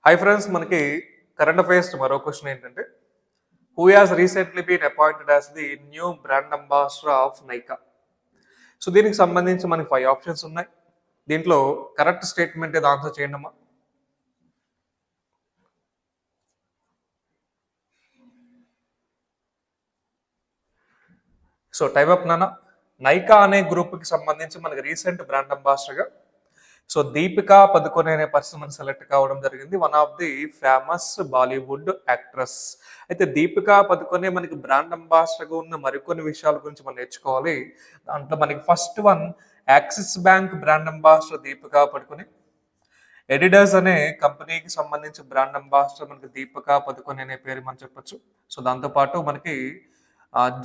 High friends, మనకి current affairs మరో question ఏంటంటే, who has recently been appointed as the new brand ambassador of Nykaa. So దీనికి సంబంధించి మనకి 5 ఆప్షన్స్ ఉన్నాయి. దీంట్లో కరెక్ట్ స్టేట్మెంట్ ఏదో ఆన్సర్ చేయండి అమ్మా. సో టైప్ అప్ నాన్న. నైకా అనే గ్రూప్కి సంబంధించి మనకి రీసెంట్ బ్రాండ్ అంబాసిడర్గా సో దీపికా పదుకొనే అనే పర్సన్ మనకి సెలెక్ట్ కావడం జరిగింది. One of the famous Bollywood actress. అయితే దీపికా పదుకొనే మనకి బ్రాండ్ అంబాసిడర్గా ఉన్న మరికొన్ని విషయాల గురించి మనం నేర్చుకోవాలి. దాంట్లో మనకి first one, axis bank brand ambassador Deepika Padukone. Adidas అనే కంపెనీకి సంబంధించి బ్రాండ్ అంబాసిడర్ మనకి దీపికా పదుకొనే అనే పేరు మనం చెప్పొచ్చు. సో దాంతోపాటు మనకి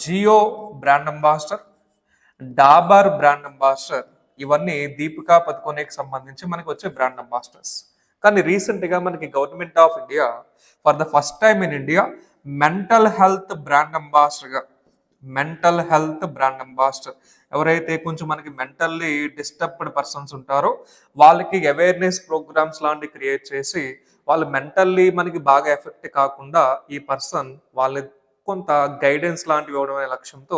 Jio brand ambassador, Dabur brand ambassador, ఇవన్నీ దీపికా పదుకొనేకి సంబంధించి మనకి వచ్చే బ్రాండ్ అంబాసిడర్స్. కానీ రీసెంట్గా మనకి government of India for the first time in India mental health brand అంబాసిడర్గా, మెంటల్ హెల్త్ బ్రాండ్ అంబాసిడర్, ఎవరైతే కొంచెం మనకి మెంటల్లీ డిస్టర్బ్డ్ పర్సన్స్ ఉంటారో వాళ్ళకి అవేర్నెస్ ప్రోగ్రామ్స్ లాంటివి క్రియేట్ చేసి వాళ్ళు మెంటల్లీ మనకి బాగా ఎఫెక్ట్ కాకుండా ఈ పర్సన్ వాళ్ళ కొంత గైడెన్స్ లాంటివి ఇవ్వడం అనే లక్ష్యంతో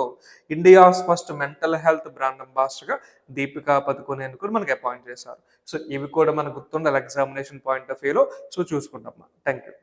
India's first mental health brand అంబాసిడర్గా దీపికా పదుకొనే కూడా మనకి అపాయింట్ చేశారు. సో ఇవి కూడా మనకు గుర్తుండాలి ఎగ్జామినేషన్ పాయింట్ ఆఫ్ వ్యూలో. సో చూసుకుంటాం. Thank you.